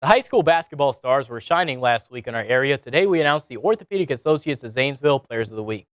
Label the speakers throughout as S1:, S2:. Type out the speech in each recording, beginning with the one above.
S1: The high school basketball stars were shining last week in our area. Today we announced the Orthopedic Associates of Zanesville Players of the Week.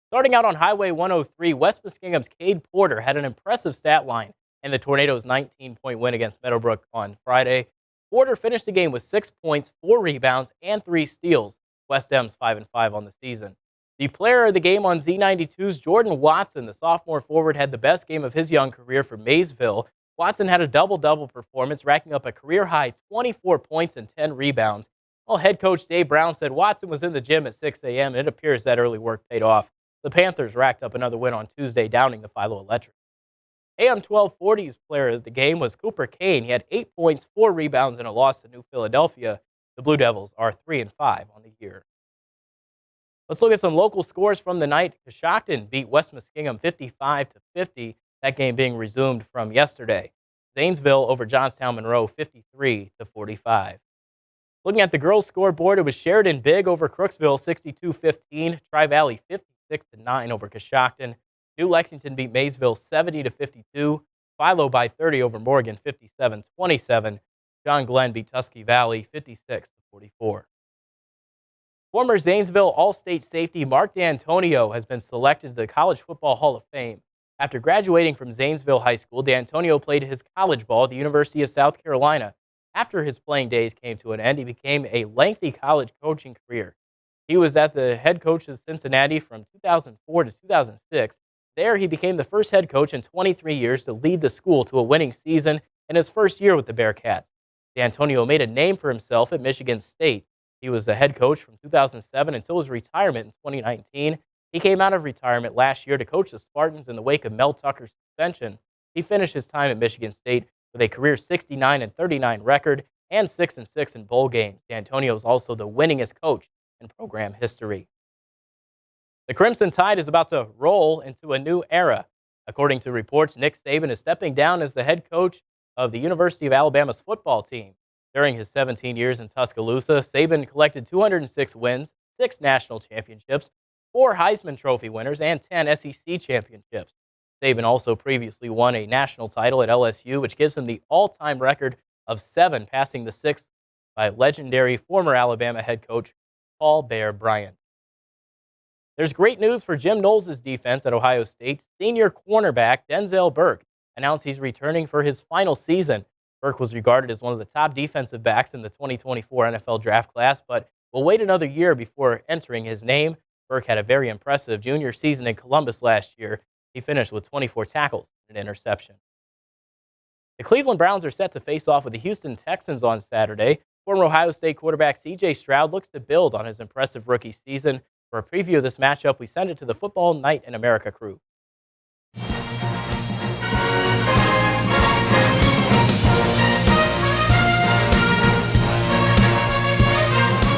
S1: Starting out on Highway 103, West Muskingum's Cade Porter had an impressive stat line in the Tornadoes' 19-point win against Meadowbrook on Friday. Porter finished the game with 6 points, 4 rebounds, and 3 steals. West M's 5-5 on the season. The player of the game on Z92's Jordan Watson, the sophomore forward, had the best game of his young career for Maysville. Watson had a double-double performance, racking up a career-high 24 points and 10 rebounds. While head coach Dave Brown said Watson was in the gym at 6 a.m., and it appears that early work paid off. The Panthers racked up another win on Tuesday, downing the Philo Electric. AM 1240's player of the game was Cooper Kane. He had 8 points, 4 rebounds, and a loss to New Philadelphia. The Blue Devils are 3-5 on the year. Let's look at some local scores from the night. Coshocton beat West Muskingum 55-50. That game being resumed from yesterday. Zanesville over Johnstown Monroe 53-45. Looking at the girls' scoreboard, it was Sheridan big over Crooksville 62-15. Tri-Valley 56-9 over Coshocton. New Lexington beat Maysville 70-52. Philo by 30 over Morgan 57-27. John Glenn beat Tusky Valley 56-44. Former Zanesville All-State safety Mark D'Antonio has been selected to the College Football Hall of Fame. After graduating from Zanesville High School, D'Antonio played his college ball at the University of South Carolina. After his playing days came to an end, he became a lengthy college coaching career. He was at the head coach of Cincinnati from 2004 to 2006. There, he became the first head coach in 23 years to lead the school to a winning season in his first year with the Bearcats. D'Antonio made a name for himself at Michigan State. He was the head coach from 2007 until his retirement in 2019. He came out of retirement last year to coach the Spartans in the wake of Mel Tucker's suspension. He finished his time at Michigan State with a career 69-39 record and 6-6 in bowl games. D'Antonio is also the winningest coach in program history. The Crimson Tide is about to roll into a new era. According to reports, Nick Saban is stepping down as the head coach of the University of Alabama's football team. During his 17 years in Tuscaloosa, Saban collected 206 wins, 6 national championships, 4 Heisman Trophy winners, and 10 SEC championships. Saban also previously won a national title at LSU, which gives him the all-time record of 7, passing the 6th by legendary former Alabama head coach Paul Bear Bryant. There's great news for Jim Knowles' defense at Ohio State. Senior cornerback Denzel Burke announced he's returning for his final season. Burke was regarded as one of the top defensive backs in the 2024 NFL draft class, but will wait another year before entering his name. Burke had a very impressive junior season in Columbus last year. He finished with 24 tackles and an interception. The Cleveland Browns are set to face off with the Houston Texans on Saturday. Former Ohio State quarterback C.J. Stroud looks to build on his impressive rookie season. For a preview of this matchup, we send it to the Football Night in America crew.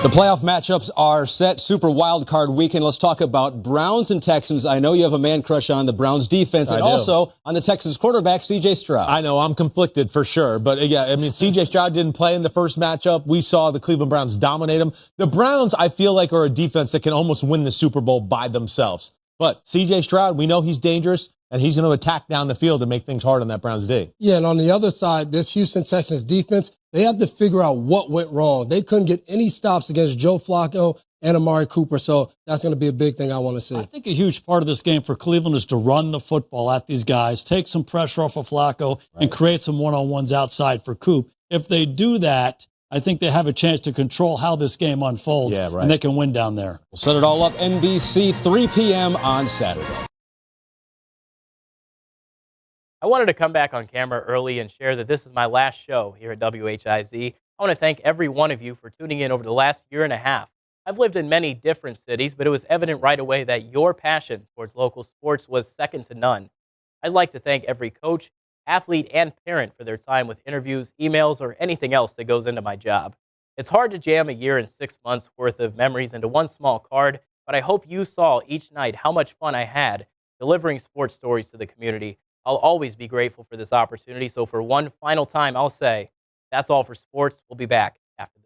S2: The playoff matchups are set. Super wild card weekend. Let's talk about Browns and Texans. I know you have a man crush on the Browns defense and also on the Texans quarterback, C.J. Stroud.
S3: I know, I'm conflicted for sure. But yeah, I mean, C.J. Stroud didn't play in the first matchup. We saw the Cleveland Browns dominate him. The Browns, I feel like, are a defense that can almost win the Super Bowl by themselves. But C.J. Stroud, we know he's dangerous, and he's going to attack down the field and make things hard on that Browns D.
S4: Yeah, and on the other side, this Houston Texans defense, they have to figure out what went wrong. They couldn't get any stops against Joe Flacco and Amari Cooper, so that's going to be a big thing I want to see.
S5: I think a huge part of this game for Cleveland is to run the football at these guys, take some pressure off of Flacco, and create some one-on-ones outside for Coop. If they do that, I think they have a chance to control how this game unfolds, and they can win down there.
S2: We'll set it all up, NBC, 3 p.m. on Saturday.
S1: I wanted to come back on camera early and share that this is my last show here at WHIZ. I want to thank every one of you for tuning in over the last year and a half. I've lived in many different cities, but it was evident right away that your passion towards local sports was second to none. I'd like to thank every coach, athlete, and parent for their time with interviews, emails, or anything else that goes into my job. It's hard to jam a year and 6 months worth of memories into one small card, but I hope you saw each night how much fun I had delivering sports stories to the community. I'll always be grateful for this opportunity. So for one final time, I'll say, that's all for sports. We'll be back after this.